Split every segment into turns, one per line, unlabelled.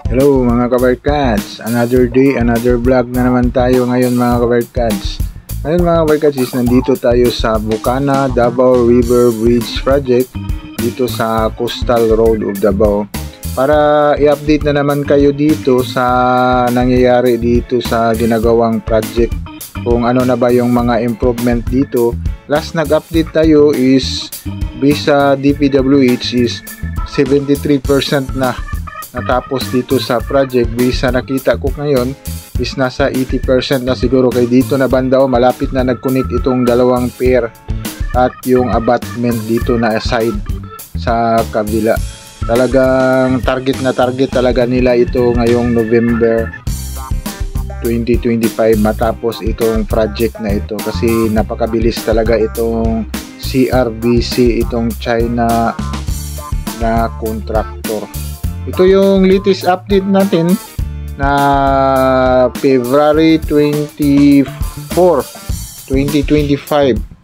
Hello mga kabarkads, another day, another vlog na naman tayo ngayon mga kabarkads. Ngayon mga kabarkads is nandito tayo sa Bukana Davao River Bridge Project dito sa Coastal Road of Davao para i-update na naman kayo dito sa nangyayari dito sa ginagawang project, kung ano na ba yung mga improvement dito. Last nag-update tayo is Visa DPWH is 73% na natapos dito sa project. Visa nakita ko ngayon is nasa 80% na siguro, kay dito na banda malapit na nag-connect itong dalawang pair at yung abutment dito na side sa kabila. Talagang target na target talaga nila ito ngayong November 2025 matapos itong project na ito, kasi napakabilis talaga itong CRBC, itong China na contractor. Ito yung latest update natin na February 24, 2025.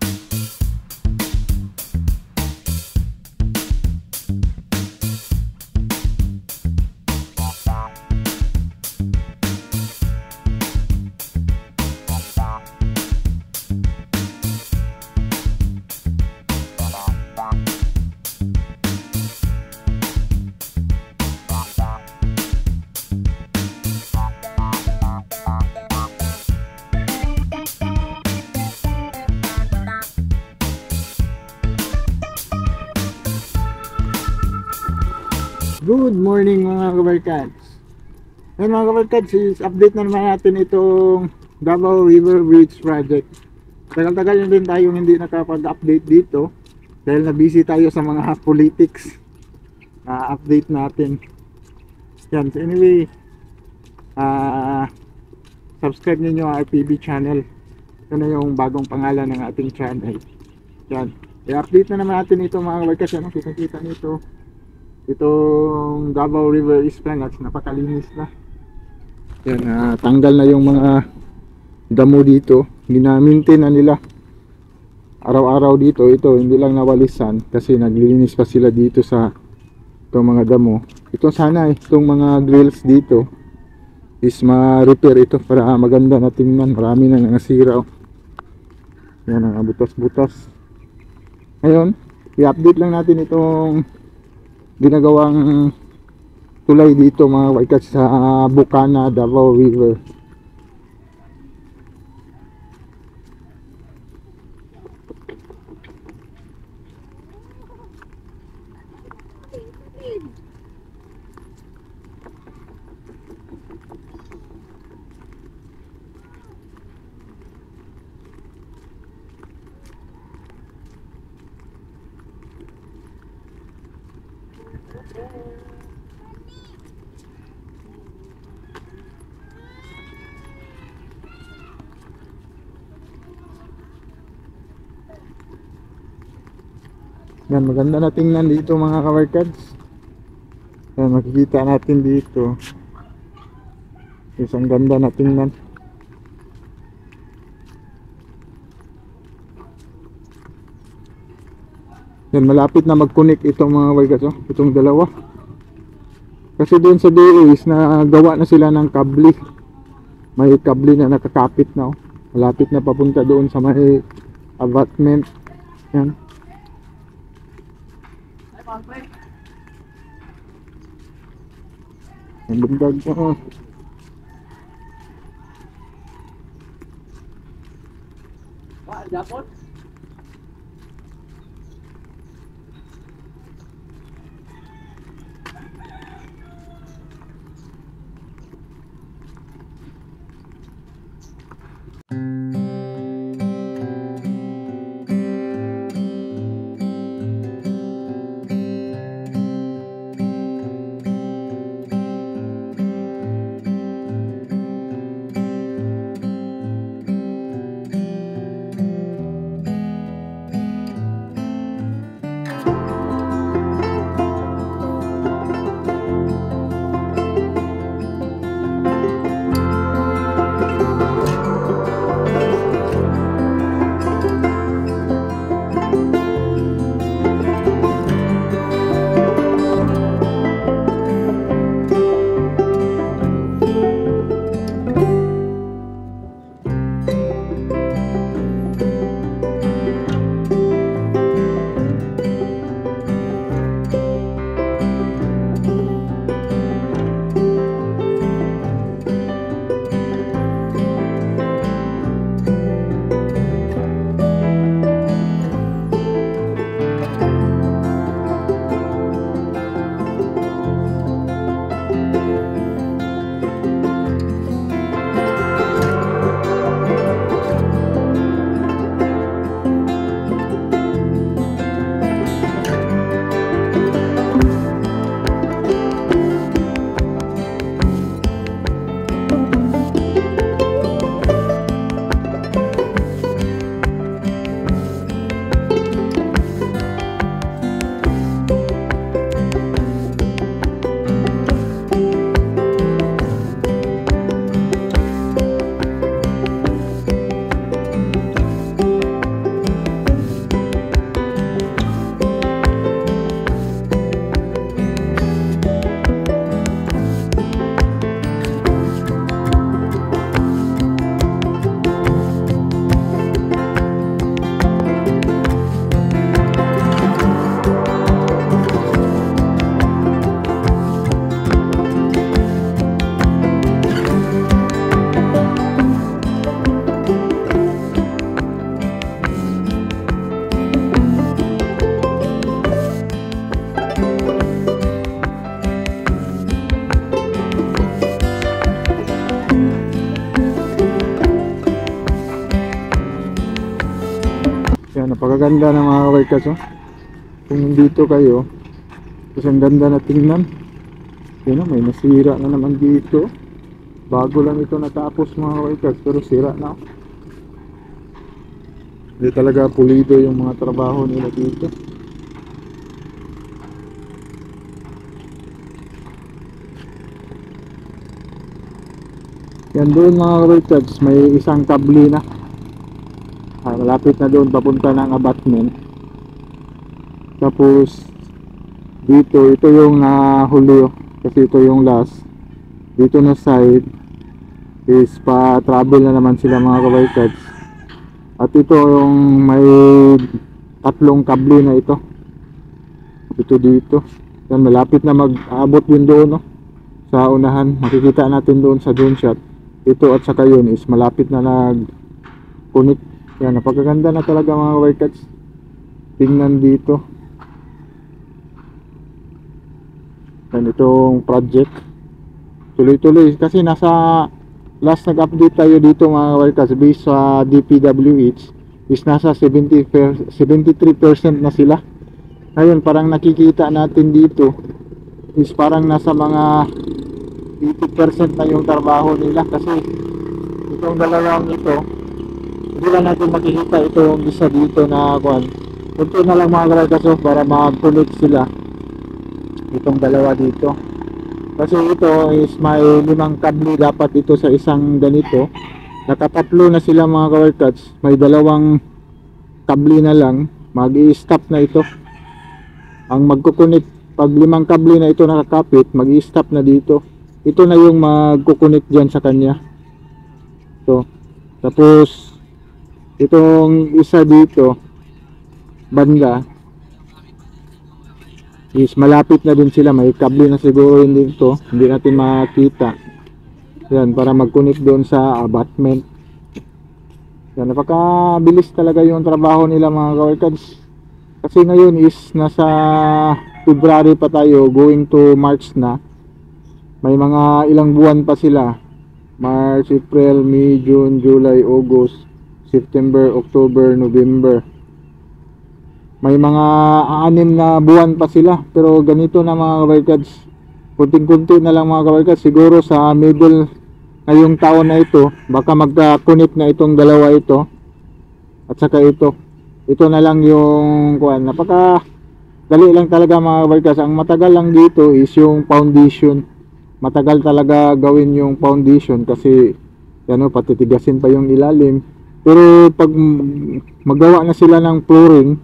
Good morning mga kabarkads. Ngayon mga kabarkads, is update na naman natin itong Davao River Bridge Project. Tagal-tagal na din tayong hindi nakapag-update dito dahil na busy tayo sa mga politics na update natin. Yan, so anyway, subscribe niyo ang RPB channel. Ito na yung bagong pangalan ng ating channel. Yan, i-update na naman natin ito mga kabarkads. Yan, kita-kita nito. Itong Davao River Esplanade, napakalinis na. Yan, tanggal na yung mga damo dito. Minamintin na nila araw-araw dito. Ito hindi lang nawalisan kasi naglilinis pa sila dito sa itong mga damo. Ito sana itong mga grills dito is ma-repair ito para maganda na tingnan. Marami na nasira. Yan ang butas-butas. Ngayon, i-update lang natin itong ginagawang tulay dito mga kabarkads sa Bukana Davao River. Yan, maganda na tingnan dito mga kabarkads. Yan, makikita natin dito. Isang ganda na tingnan. Yan, malapit na mag-connect itong mga kabarkads, itong dalawa. Kasi doon sa dulo is na gawa na sila ng kabli. May kabli na nakakapit na. Malapit na papunta doon sa may abutment. Yan. Ang bundag ko. Japon? napakaganda ng mga kabarkads, oh. Kung nandito kayo, kasi ang ganda na tingnan. Yan, oh, may nasira na naman dito. Bago lang ito natapos mga kabarkads, pero sira na. Hindi talaga pulido yung mga trabaho nila dito. Yan doon mga kabarkads, may isang kable na. Malapit na doon papunta ng abutment. Tapos dito, ito yung nahuli, kasi ito yung last. Dito na side is pa travel na naman sila mga kabarkads. At ito yung may tatlong kable na ito. Ito dito. Yan, malapit na mag-abot din doon, no? Sa unahan, makikita natin doon sa drone shot. Ito at saka yun is malapit na nag-connect. Yan, napakaganda na talaga mga kabarkads. Tingnan dito. Yan, itong project. Tuloy-tuloy kasi nasa last nag-update tayo dito mga kabarkads based sa DPWH is nasa 73% na sila. Ngayon parang nakikita natin dito is parang nasa mga 80% na yung trabaho nila, kasi itong dalawang ito hindi lang natin makikita itong isa dito na kuan. Ito na lang mga kabarkads para mag-connect sila itong dalawa dito. Kasi ito is may 5 kable dapat ito sa isang ganito. Nakatatlo na sila mga kabarkads. May 2 kable na lang. Mag-i-stop na ito. Ang magkukunik pag 5 kable na ito nakakapit, mag-i-stop na dito. Ito na yung magkukunik dyan sa kanya. So, tapos itong isa dito banda is malapit na din sila, may kable na siguro yun dito, hindi natin makita. Yan, para mag-connect doon sa abutment. Yan, napakabilis talaga yung trabaho nila mga kabarkads. Kasi ngayon is nasa February pa tayo, going to March na. May mga ilang buwan pa sila. March, April, May, June, July, August, September, October, November. May mga 6 na buwan pa sila. Pero ganito na mga kabarkads, kunting-kunti na lang mga kabarkads. Siguro sa middle ngayong taon na ito, baka magka-connect na itong dalawa ito at saka ito. Ito na lang yung kuan. Napaka dali lang talaga mga kabarkads. Ang matagal lang dito is yung foundation. Matagal talaga gawin yung foundation kasi ano, patitigasin pa yung ilalim. Pero pag magawa na sila ng flooring,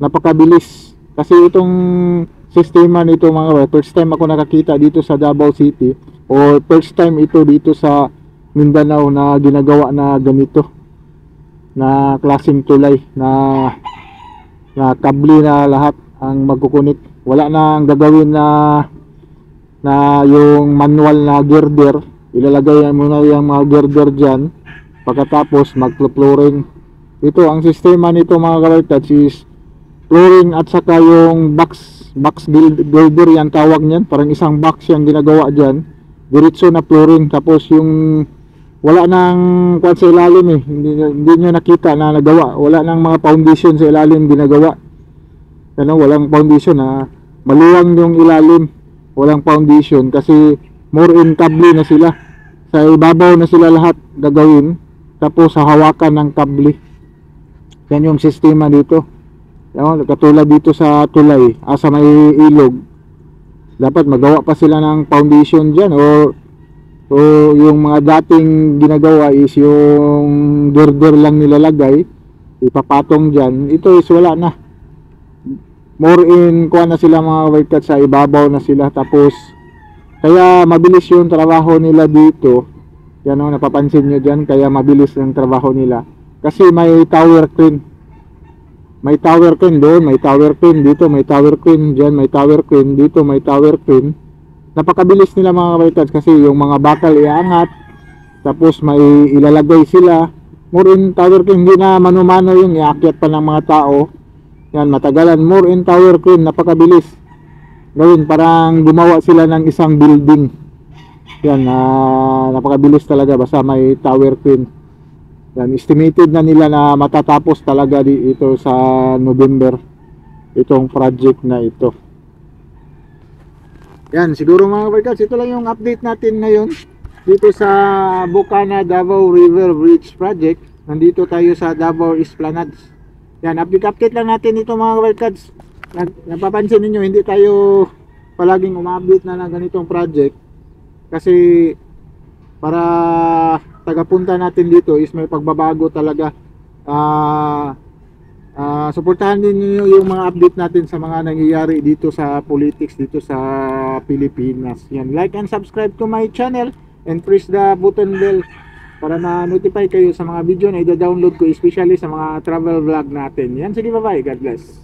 napakabilis. Kasi itong sistema nito mga kabarkads, first time ako nakakita dito sa Davao City, or first time ito dito sa Mindanao na ginagawa na ganito, na klaseng tulay, na kable na lahat ang magkukunik. Wala nang gagawin na yung manual na girder. Ilalagay mo na yung mga girder dyan, pagkatapos mag-flooring. Ito ang sistema nito mga kabarkads is flooring at saka yung box builder yan tawag niyan. Parang isang box yung ginagawa dyan, diretso na flooring. Tapos yung wala nang kuwan sa ilalim eh, hindi nyo nakita na nagawa. Wala nang mga foundation sa ilalim ginagawa. Ano, walang foundation na maluwang yung ilalim, walang foundation kasi more in kable na sila. Sa ibabaw na sila lahat gagawin, tapos sa hawakan ng kable. Yan yung sistema dito. Yan, katulad dito sa tulay, sa may ilog, dapat magawa pa sila ng foundation dyan, o yung mga dating ginagawa is yung girder lang nilalagay, ipapatong dyan. Ito is wala na, more in kuha na sila mga kabarkads, sa ibabaw na sila. Tapos kaya mabilis yung trabaho nila dito. Yan o, napapansin nyo dyan, kaya mabilis yung trabaho nila kasi may tower crane. May tower crane doon, may tower crane dito, may tower crane dyan, may tower crane dito, may tower crane. Napakabilis nila mga kabarkads kasi yung mga bakal iangat, tapos may ilalagay sila. More in tower crane, hindi na mano-mano yung iakyat pa ng mga tao. Yan, matagalan. More in tower crane, napakabilis gawin, parang gumawa sila ng isang building. Yan, napakabilis talaga basta may tower crane. Yan, estimated na nila na matatapos talaga dito sa November itong project na ito. Yan, siguro mga kabarkads, ito lang yung update natin ngayon dito sa Bukana Davao River Bridge Project. Nandito tayo sa Davao Esplanades. Yan, update lang natin ito mga kabarkads. Napapansin ninyo, hindi tayo palaging uma-update na ng ganitong project kasi para tagapunta natin dito is may pagbabago talaga. Suportahan din niyo yung mga update natin sa mga nangyayari dito sa politics dito sa Pilipinas. Yan, like and subscribe to my channel and press the button bell para na-notify kayo sa mga video na i-download ko, especially sa mga travel vlog natin. Yan, sige, bye-bye. God bless.